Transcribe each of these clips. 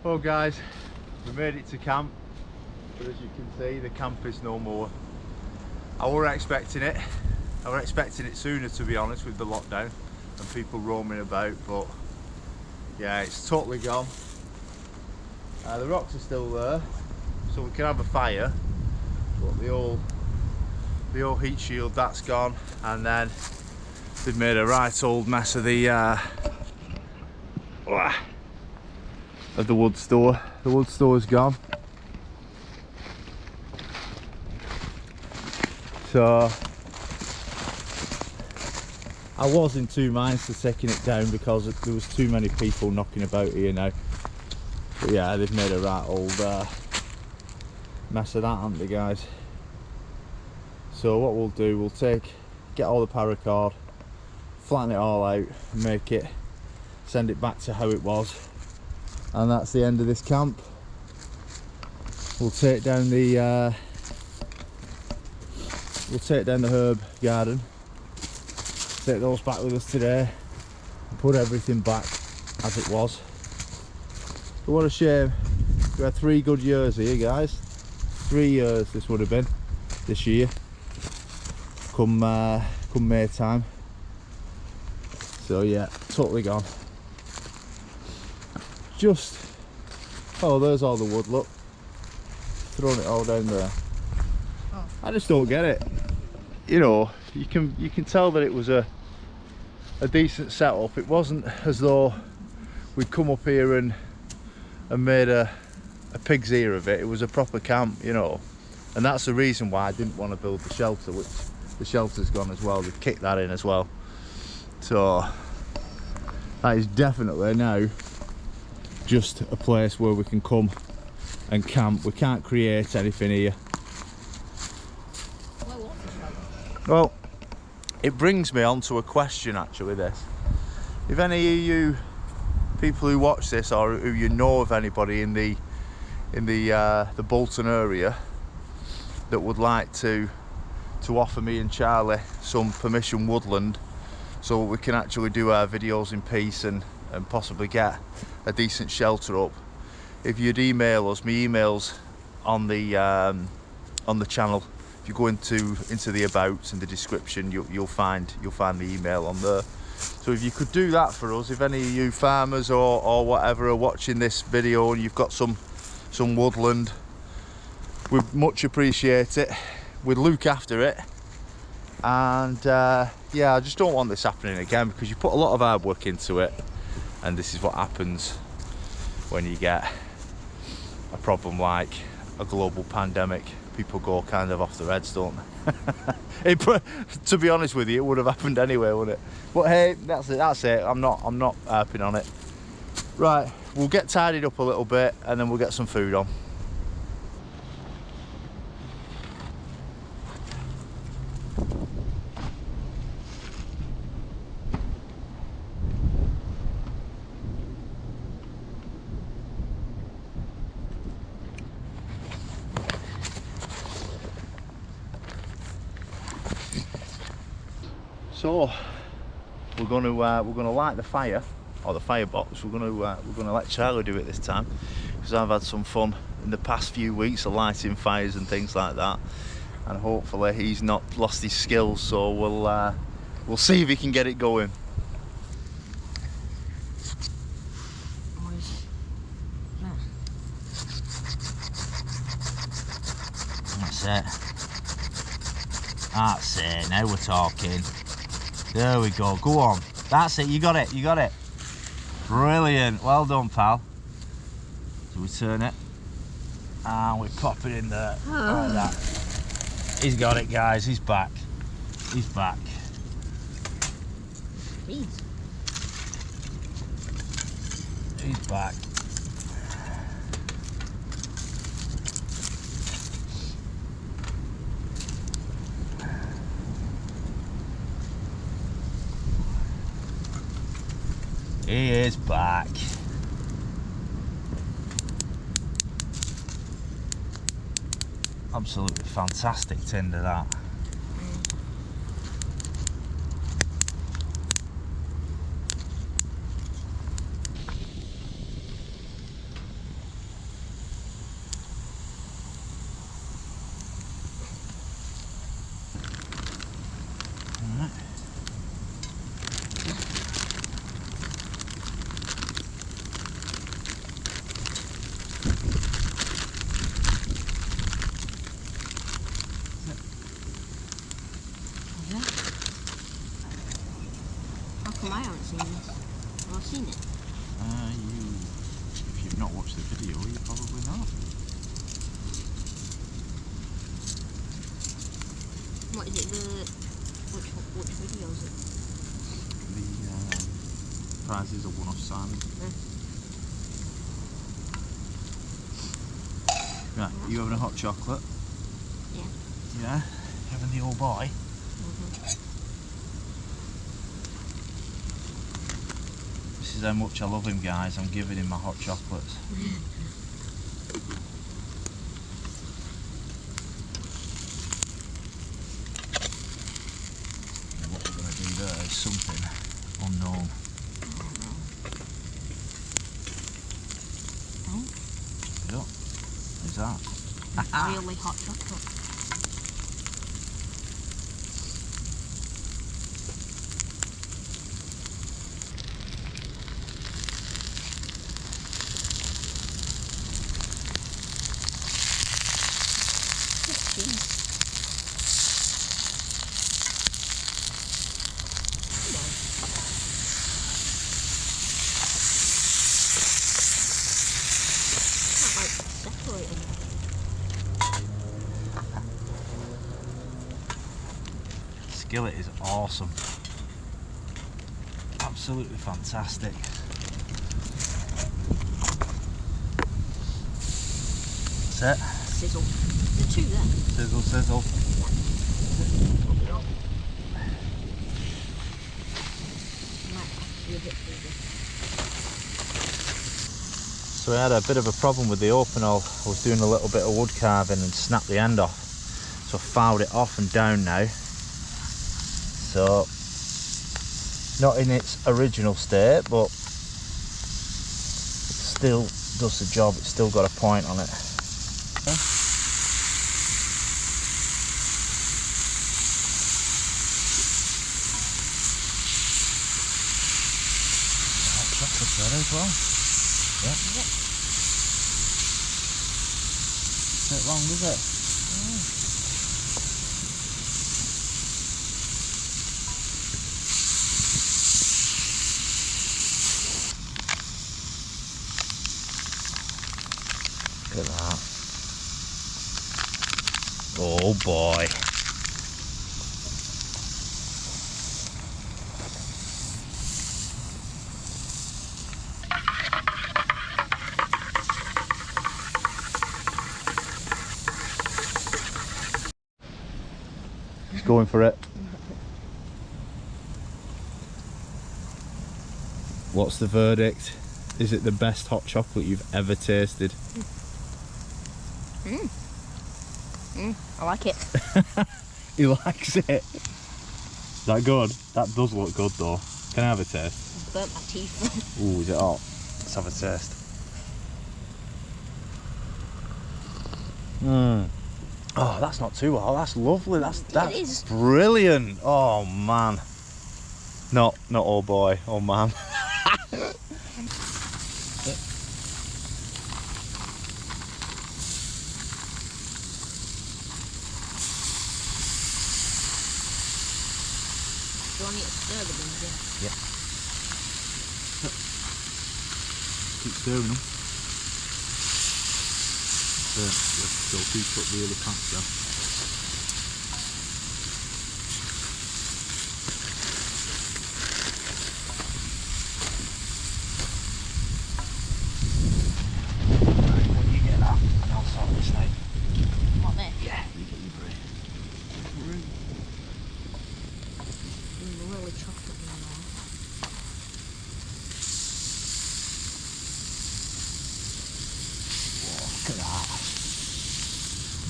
Well guys, we made it to camp, but as you can see the camp is no more. I weren't expecting it. I were expecting it sooner, to be honest, with the lockdown and people roaming about, but yeah, it's totally gone. The rocks are still there, so we can have a fire, but the old heat shield, that's gone, and then they've made a right old mess of the wood store. The wood store's gone. So I was in two minds to taking it down because there was too many people knocking about here now. But yeah, they've made a right old mess of that, haven't they, guys? So what we'll do, we'll get all the paracord, flatten it all out, make it, send it back to how it was, and that's the end of this camp. We'll take down the herb garden, take those back with us today, and put everything back as it was. But what a shame. We had 3 good years here, guys. 3 years this would have been this year, come May time. So yeah, totally gone. Oh, there's all the wood, look, throwing it all down there. I just don't get it. You know, you can tell that it was a decent setup. It wasn't as though we'd come up here and made a pig's ear of it. It was a proper camp, you know, and that's the reason why I didn't want to build the shelter, which the shelter's gone as well. They've kicked that in as well. So that is definitely now just a place where we can come and camp. We can't create anything here. Well, it brings me on to a question, actually, this. If any of you people who watch this, or who you know of anybody in the Bolton area that would like to offer me and Charlie some permission woodland so we can actually do our videos in peace and possibly get a decent shelter up, if you'd email us, my email's on the channel. If you go into the abouts in the description, you'll find the email on there. So if you could do that for us, if any of you farmers or whatever are watching this video and you've got some woodland, we'd much appreciate it. We'd look after it. And yeah, I just don't want this happening again, because you put a lot of hard work into it, and this is what happens when you get a problem like a global pandemic. People go kind of off their heads, don't they? To be honest with you, it would have happened anyway, wouldn't it? But hey, that's it. I'm not harping on it. Right, we'll get tidied up a little bit and then we'll get some food on. So we're going to light the fire, or the firebox. We're going to let Charlie do it this time, because I've had some fun in the past few weeks of lighting fires and things like that, and hopefully he's not lost his skills. So we'll see if he can get it going. That's it. Now we're talking. There we go. Go on. That's it. You got it. You got it. Brilliant. Well done, pal. So we turn it and we pop it in there like that. He's got it, guys. He's back. He's back. He's back. He is back. Absolutely fantastic tinder, that. seen it? If you've not watched the video, you probably not. What is it? Which video is it? The prizes are one-off signing. Right, are you having a hot chocolate? Yeah. Yeah? Having the old boy? This is how much I love him, guys. I'm giving him my hot chocolates. And what we're going to do there is something unknown. Check it up. Who's that? Really hot chocolate. Skillet is awesome. Absolutely fantastic. That's it. Sizzle. The two there. Sizzle, sizzle. So we had a bit of a problem with the open hole. I was doing a little bit of wood carving and snapped the end off. So I filed it off and down now. So, not in its original state, but it still does the job. It's still got a point on it. Chocolate's ready as well. Yeah. Not long, does it? Look at that. Oh boy. He's going for it. What's the verdict? Is it the best hot chocolate you've ever tasted? I like it. He likes it. Is that good? That does look good though. Can I have a taste? Burnt my teeth. Ooh, is it hot? Let's have a taste. Oh, that's not too hot. That's lovely. That's brilliant. Oh man. Not oh boy. Oh man. Do you want me to stir the beans in? Yeah. Keep stirring them. They'll keep up really fast though. Right, what you get that? And I'll sort this out. What, this? Yeah, you get your brie. Really chocolate in there. Look at that.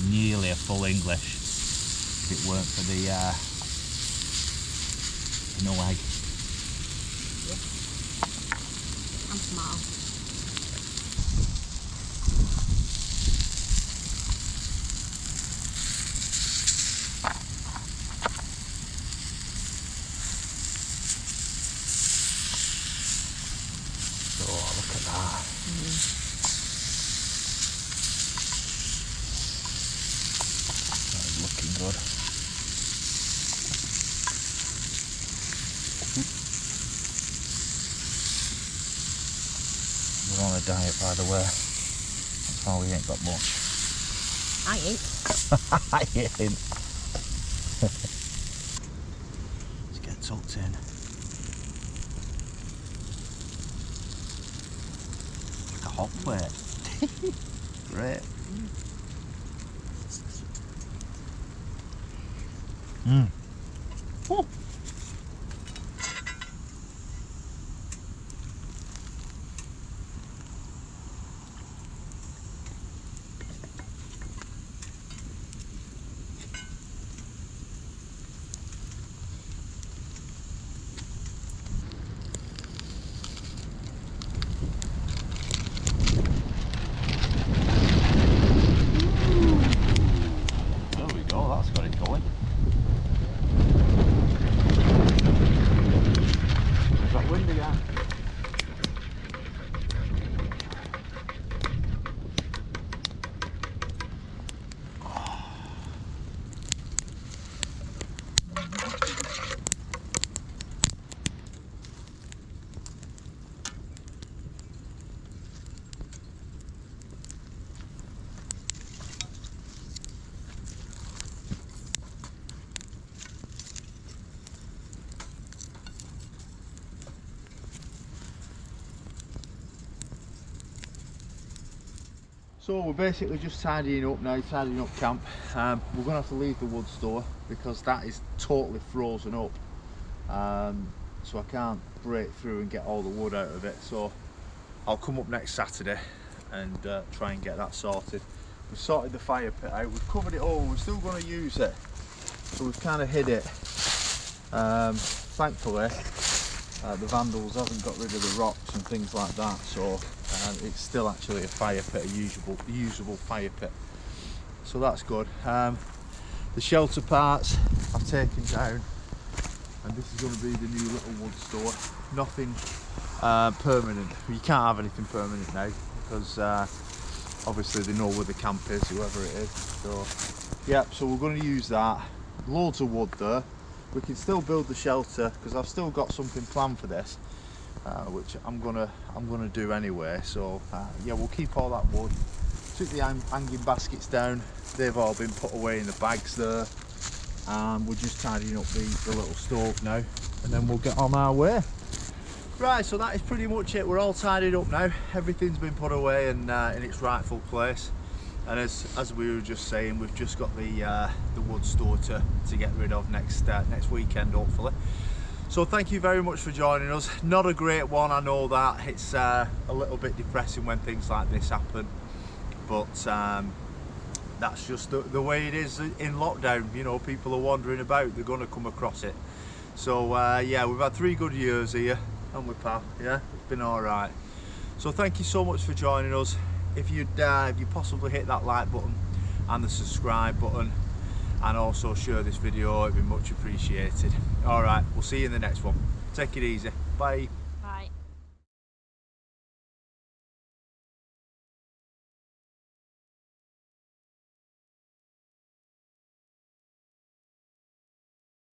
Nearly a full English if it weren't for the no egg. Yeah. I'm smart. Oh, look at that. That is looking good. diet, by the way. That's why we ain't got much. I ain't. I ain't. Let's get tucked in. Like a hot plate. Great. Mmm. Oh. There we go, that's got it going. We've got wind again. So we're basically just tidying up now, tidying up camp. We're going to have to leave the wood store because that is totally frozen up. So I can't break through and get all the wood out of it. So I'll come up next Saturday and try and get that sorted. We've sorted the fire pit out, we've covered it all, we're still going to use it. So we've kind of hid it. Thankfully, the vandals haven't got rid of the rocks and things like that. So it's still actually a fire pit, a usable fire pit, so that's good. The shelter parts I've taken down, and this is going to be the new little wood store. Nothing permanent. You can't have anything permanent now because obviously they know where the camp is, whoever it is. So yeah, so we're going to use that. Loads of wood there. We can still build the shelter because I've still got something planned for this. Which I'm gonna do anyway. So yeah, we'll keep all that wood. Took the hanging baskets down. They've all been put away in the bags there. We're just tidying up the little stove now, and then we'll get on our way. Right, so that is pretty much it. We're all tidied up now. Everything's been put away and in its rightful place. And as we were just saying, we've just got the wood store to get rid of next weekend, hopefully. So thank you very much for joining us. Not a great one, I know that. It's a little bit depressing when things like this happen, but that's just the way it is in lockdown. You know, people are wandering about, they're going to come across it. So yeah, we've had 3 good years here, haven't we, pal? Yeah, it's been all right. So thank you so much for joining us. If you possibly hit that like button and the subscribe button, and also share this video, it'd be much appreciated. All right, we'll see you in the next one. Take it easy. Bye.